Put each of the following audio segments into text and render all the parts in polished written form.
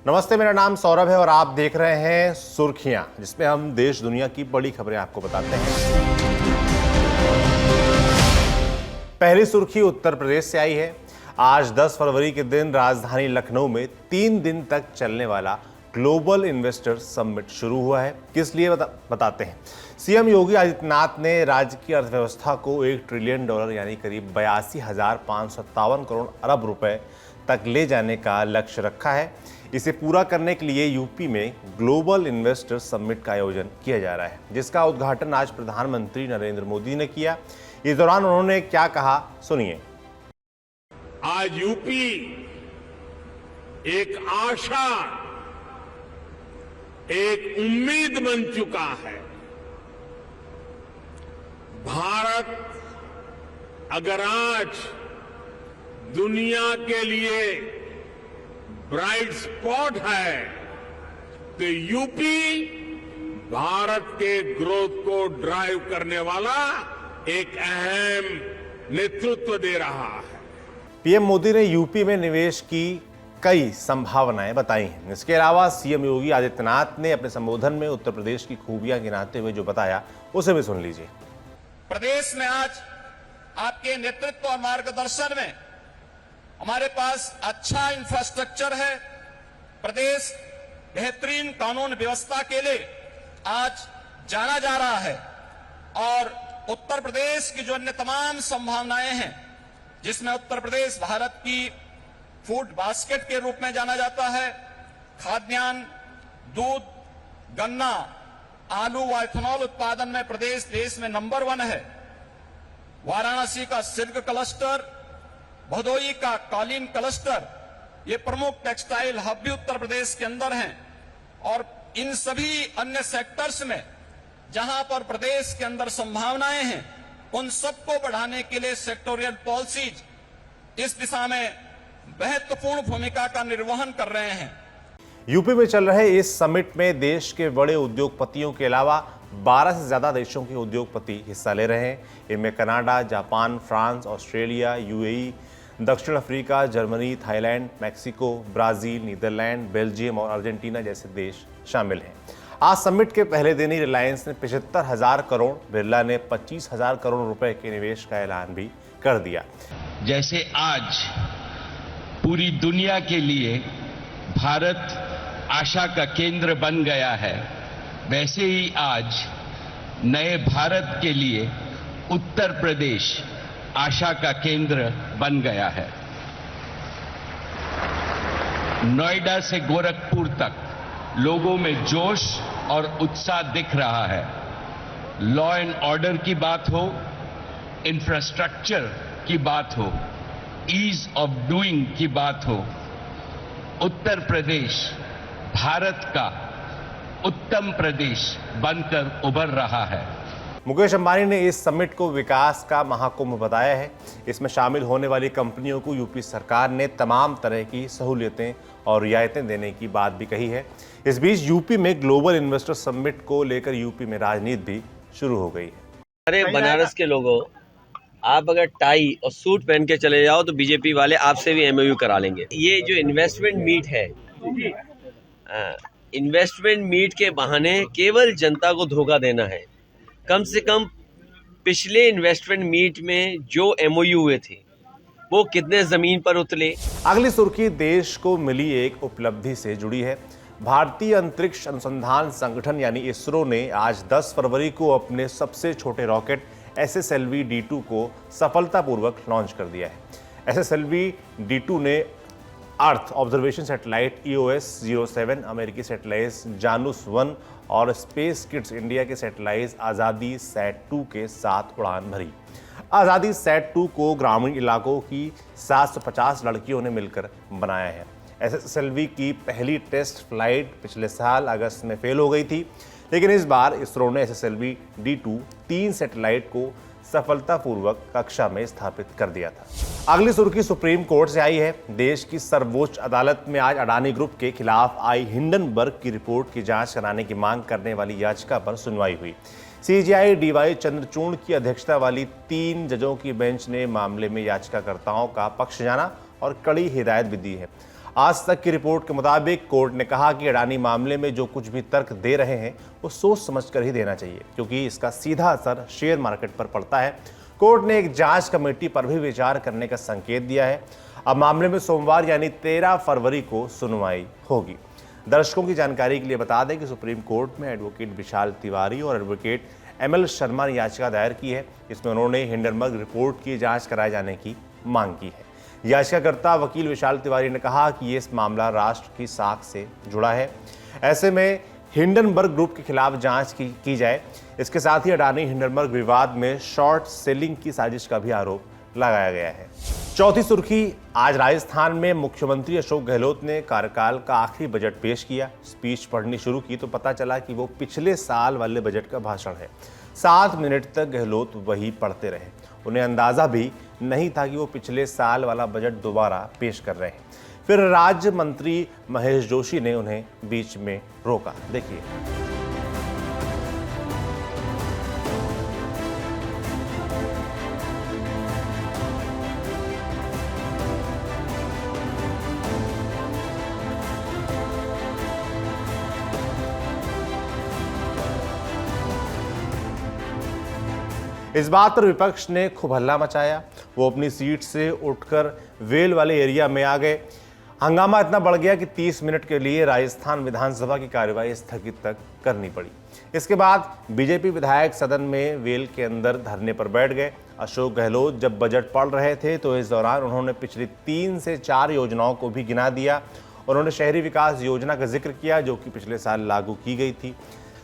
नमस्ते, मेरा नाम सौरभ है और आप देख रहे हैं सुर्खियां, जिसमें हम देश दुनिया की बड़ी खबरें आपको बताते हैं। पहली सुर्खी उत्तर प्रदेश से आई है। आज 10 फरवरी के दिन राजधानी लखनऊ में 3 दिन तक चलने वाला ग्लोबल इन्वेस्टर समिट शुरू हुआ है। किस लिए बताते हैं। सीएम योगी आदित्यनाथ ने राज्य की अर्थव्यवस्था को $1 ट्रिलियन यानी करीब 82,557 करोड़ अरब रुपए तक ले जाने का लक्ष्य रखा है। इसे पूरा करने के लिए यूपी में ग्लोबल इन्वेस्टर समिट का आयोजन किया जा रहा है, जिसका उद्घाटन आज प्रधानमंत्री नरेंद्र मोदी ने किया। इस दौरान उन्होंने क्या कहा, सुनिए। आज यूपी एक आशा, एक उम्मीद बन चुका है। भारत अगर आज दुनिया के लिए ब्राइट स्पॉट है तो यूपी भारत के ग्रोथ को ड्राइव करने वाला एक अहम नेतृत्व दे रहा है। पीएम मोदी ने यूपी में निवेश की कई संभावनाएं बताई हैं। इसके अलावा सीएम योगी आदित्यनाथ ने अपने संबोधन में उत्तर प्रदेश की खूबियां गिनाते हुए जो बताया, उसे भी सुन लीजिए। प्रदेश में आज आपके नेतृत्व और मार्गदर्शन में हमारे पास अच्छा इंफ्रास्ट्रक्चर है। प्रदेश बेहतरीन कानून व्यवस्था के लिए आज जाना जा रहा है और उत्तर प्रदेश की जो अन्य तमाम संभावनाएं हैं, जिसमें उत्तर प्रदेश भारत की फूड बास्केट के रूप में जाना जाता है। खाद्यान्न, दूध, गन्ना, आलू व इथेनॉल उत्पादन में प्रदेश देश में नंबर 1 है। वाराणसी का सिल्क क्लस्टर, भदोई का कालीन क्लस्टर, ये प्रमुख टेक्सटाइल हब भी उत्तर प्रदेश के अंदर हैं। और इन सभी अन्य सेक्टर्स में जहां पर प्रदेश के अंदर संभावनाएं हैं, उन सबको बढ़ाने के लिए सेक्टोरियल पॉलिसीज इस दिशा में महत्वपूर्ण भूमिका का निर्वहन कर रहे हैं। यूपी में चल रहे इस समिट में देश के बड़े उद्योगपतियों के अलावा 12 से ज्यादा देशों के उद्योगपति हिस्सा ले रहे हैं। इनमें Canada, Japan, France, Australia, UAE, दक्षिण Africa, Germany, Thailand, Mexico, Brazil, Netherland, Belgium और अर्जेंटीना जैसे देश शामिल हैं। आज समिट के पहले दिन ही रिलायंस ने 75,000 करोड़, बिरला ने 25,000 करोड़ रुपए के निवेश का ऐलान भी कर दिया। जैसे आज पूरी दुनिया के लिए भारत आशा का केंद्र बन गया है, वैसे ही आज नए भारत के लिए उत्तर प्रदेश आशा का केंद्र बन गया है। नोएडा से गोरखपुर तक लोगों में जोश और उत्साह दिख रहा है। लॉ एंड ऑर्डर की बात हो, इंफ्रास्ट्रक्चर की बात हो, ईज ऑफ डूइंग की बात हो, उत्तर प्रदेश भारत का उत्तम प्रदेश बनकर उभर रहा है। मुकेश अंबानी ने इस समिट को विकास का महाकुंभ बताया है। इसमें शामिल होने वाली कंपनियों को यूपी सरकार ने तमाम तरह की सहूलियतें और रियायतें देने की बात भी कही है। इस बीच यूपी में ग्लोबल इन्वेस्टर समिट को लेकर यूपी में राजनीति भी शुरू हो गई है। अरे बनारस के लोगों, आप अगर टाई और सूट पहन के चले जाओ तो बीजेपी वाले आपसे भी एमओयू करा लेंगे। ये जो इन्वेस्टमेंट मीट है, इन्वेस्टमेंट मीट के बहाने केवल जनता को धोखा देना है। कम से कम पिछले इन्वेस्टमेंट मीट में जो एमओयू हुए थे वो कितने जमीन पर उतरे। अगली सुर्खी देश को मिली एक उपलब्धि से जुड़ी है। भारतीय अंतरिक्ष अनुसंधान संगठन यानी इसरो ने आज 10 फरवरी को अपने सबसे छोटे रॉकेट SSLV-D2 को सफलतापूर्वक लॉन्च कर दिया है। SSLV-D2 ने अर्थ ऑब्जर्वेशन सैटेलाइट EOS-07, अमेरिकी सैटेलाइट जानूस 1 और स्पेस किड्स इंडिया के सैटेलाइट आज़ादी सैट-2 के साथ उड़ान भरी। आज़ादी सैट-2 को ग्रामीण इलाकों की 750 लड़कियों ने मिलकर बनाया है। SSLV की पहली टेस्ट फ्लाइट पिछले साल अगस्त में फेल हो गई थी, लेकिन इस बार इसरो ने SSLV-D2 3 सैटेलाइट को सफलतापूर्वक कक्षा में स्थापित कर दिया था। अगली सुर्खी सुप्रीम कोर्ट से आई है। देश की सर्वोच्च अदालत में आज अडानी ग्रुप के खिलाफ आई हिंडनबर्ग की रिपोर्ट की जांच कराने की मांग करने वाली याचिका पर सुनवाई हुई। CJI DY चंद्रचूड़ की अध्यक्षता वाली 3 जजों की बेंच ने मामले में याचिकाकर्ताओं का पक्ष जाना और कड़ी हिदायत भी दी है। आज तक की रिपोर्ट के मुताबिक कोर्ट ने कहा कि अडानी मामले में जो कुछ भी तर्क दे रहे हैं वो सोच समझकर ही देना चाहिए, क्योंकि इसका सीधा असर शेयर मार्केट पर पड़ता है। कोर्ट ने एक जांच कमेटी पर भी विचार करने का संकेत दिया है। अब मामले में सोमवार यानी 13 फरवरी को सुनवाई होगी। दर्शकों की जानकारी के लिए बता दें कि सुप्रीम कोर्ट में एडवोकेट विशाल तिवारी और एडवोकेट ML शर्मा ने याचिका दायर की है। इसमें उन्होंने हिंडनबर्ग रिपोर्ट की जांच कराए जाने की मांग की है। याचिकाकर्ता वकील विशाल तिवारी ने कहा कि ये मामला राष्ट्र की साख से जुड़ा है, ऐसे में हिंडनबर्ग ग्रुप के खिलाफ जांच की जाए। इसके साथ ही अडानी हिंडनबर्ग विवाद में शॉर्ट सेलिंग की साजिश का भी आरोप लगाया गया है। चौथी सुर्खी, आज राजस्थान में मुख्यमंत्री अशोक गहलोत ने कार्यकाल का आखिरी बजट पेश किया। स्पीच पढ़नी शुरू की तो पता चला कि वो पिछले साल वाले बजट का भाषण है। 7 मिनट तक गहलोत वही पढ़ते रहे। उन्हें अंदाजा भी नहीं था कि वो पिछले साल वाला बजट दोबारा पेश कर रहे हैं। फिर राज्य मंत्री महेश जोशी ने उन्हें बीच में रोका। देखिए। इस बात पर विपक्ष ने खूब हल्ला मचाया। वो अपनी सीट से उठकर वेल वाले एरिया में आ गए। हंगामा इतना बढ़ गया कि 30 मिनट के लिए राजस्थान विधानसभा की कार्यवाही स्थगित तक करनी पड़ी। इसके बाद बीजेपी विधायक सदन में वेल के अंदर धरने पर बैठ गए। अशोक गहलोत जब बजट पढ़ रहे थे तो इस दौरान उन्होंने पिछली 3 से 4 योजनाओं को भी गिना दिया। उन्होंने शहरी विकास योजना का जिक्र किया जो कि पिछले साल लागू की गई थी।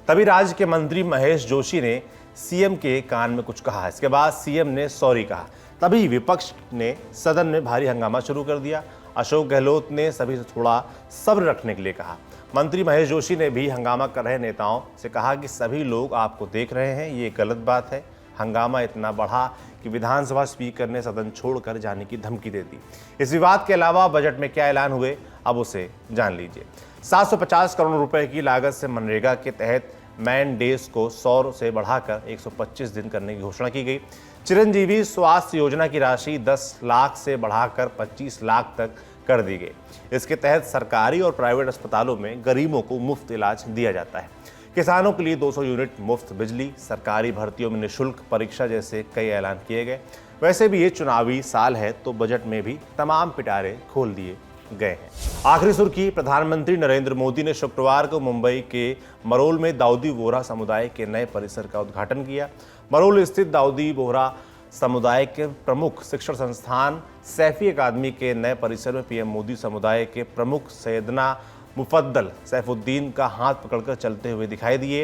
तभी राज्य के मंत्री महेश जोशी ने सीएम के कान में कुछ कहा। इसके बाद सीएम ने सॉरी कहा। तभी विपक्ष ने सदन में भारी हंगामा शुरू कर दिया। अशोक गहलोत ने सभी से थोड़ा सब्र रखने के लिए कहा। मंत्री महेश जोशी ने भी हंगामा कर रहे नेताओं से कहा कि सभी लोग आपको देख रहे हैं, ये गलत बात है। हंगामा इतना बढ़ा कि विधानसभा स्पीकर ने सदन छोड़कर जाने की धमकी दे दी। इस विवाद के अलावा बजट में क्या ऐलान हुए, अब उसे जान लीजिए। 750 करोड़ रुपए की लागत से मनरेगा के तहत मैन डेज को 100 से बढ़ाकर 125 दिन करने की घोषणा की गई। चिरंजीवी स्वास्थ्य योजना की राशि 10 लाख से बढ़ाकर 25 लाख तक कर दी गई। इसके तहत सरकारी और प्राइवेट अस्पतालों में गरीबों को मुफ्त इलाज दिया जाता है। किसानों के लिए 200 यूनिट मुफ्त बिजली, सरकारी भर्तियों में निःशुल्क परीक्षा जैसे कई ऐलान किए गए। वैसे भी ये चुनावी साल है तो बजट में भी तमाम पिटारे खोल दिए गए हैं। आखिरी सुर्खी, प्रधानमंत्री नरेंद्र मोदी ने शुक्रवार को मुंबई के मरोल में दाऊदी बोहरा समुदाय के नए परिसर का उद्घाटन किया। मरोल स्थित दाऊदी बोहरा समुदाय के प्रमुख शिक्षण संस्थान सैफी अकादमी के नए परिसर में पीएम मोदी समुदाय के प्रमुख सैयदना मुफद्दल सैफुद्दीन का हाथ पकड़कर चलते हुए दिखाई दिए।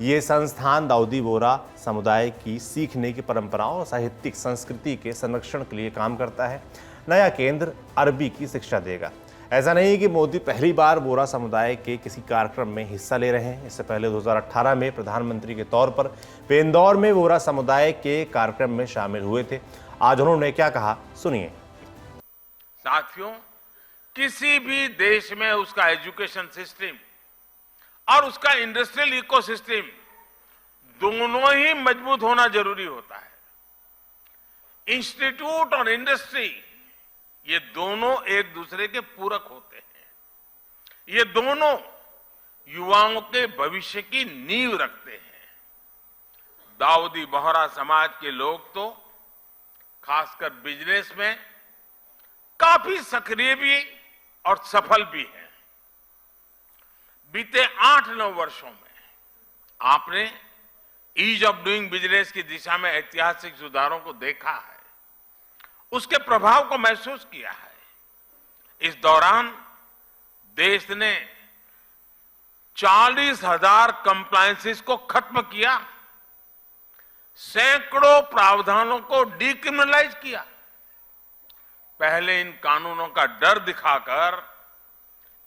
ये संस्थान दाऊदी बोहरा समुदाय की सीखने की परंपराओं और साहित्यिक संस्कृति के संरक्षण के लिए काम करता है। नया केंद्र अरबी की शिक्षा देगा। ऐसा नहीं कि मोदी पहली बार बोहरा समुदाय के किसी कार्यक्रम में हिस्सा ले रहे हैं। इससे पहले 2018 में प्रधानमंत्री के तौर पर वे इंदौर में बोहरा समुदाय के कार्यक्रम में शामिल हुए थे। आज उन्होंने क्या कहा, सुनिए। साथियों, किसी भी देश में उसका एजुकेशन सिस्टम और उसका इंडस्ट्रियल इकोसिस्टम दोनों ही मजबूत होना जरूरी होता है। इंस्टीट्यूट और इंडस्ट्री ये दोनों एक दूसरे के पूरक होते हैं। ये दोनों युवाओं के भविष्य की नींव रखते हैं। दाऊदी बोहरा समाज के लोग तो खासकर बिजनेस में काफी सक्रिय भी और सफल भी हैं। बीते 8-9 वर्षों में आपने ईज ऑफ डूइंग बिजनेस की दिशा में ऐतिहासिक सुधारों को देखा है, उसके प्रभाव को महसूस किया है। इस दौरान देश ने 40,000 कंप्लायंसेस को खत्म किया, सैकड़ों प्रावधानों को डीक्रिमिनलाइज किया। पहले इन कानूनों का डर दिखाकर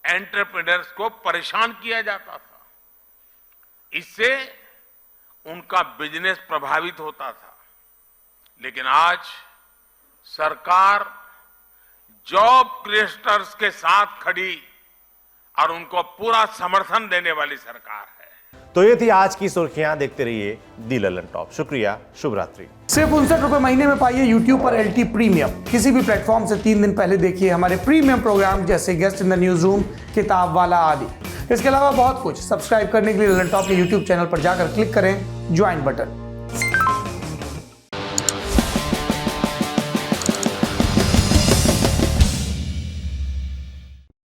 एंटरप्रेन्योर्स को परेशान किया जाता था। इससे उनका बिजनेस प्रभावित होता था। लेकिन आज सरकार जॉब क्रिएटर्स के साथ खड़ी और उनको पूरा समर्थन देने वाली सरकार है। तो ये थी आज की सुर्खियां। देखते रहिए दी ललन टॉप। शुक्रिया, शुभ रात्रि। सिर्फ 59 रुपए महीने में पाइए YouTube पर LT प्रीमियम। किसी भी प्लेटफॉर्म से 3 दिन पहले देखिए हमारे प्रीमियम प्रोग्राम जैसे guest in the news room, किताब वाला आदि। इसके अलावा बहुत कुछ। सब्सक्राइब करने के लिए ललन टॉप के YouTube चैनल पर जाकर क्लिक करें ज्वाइन बटन।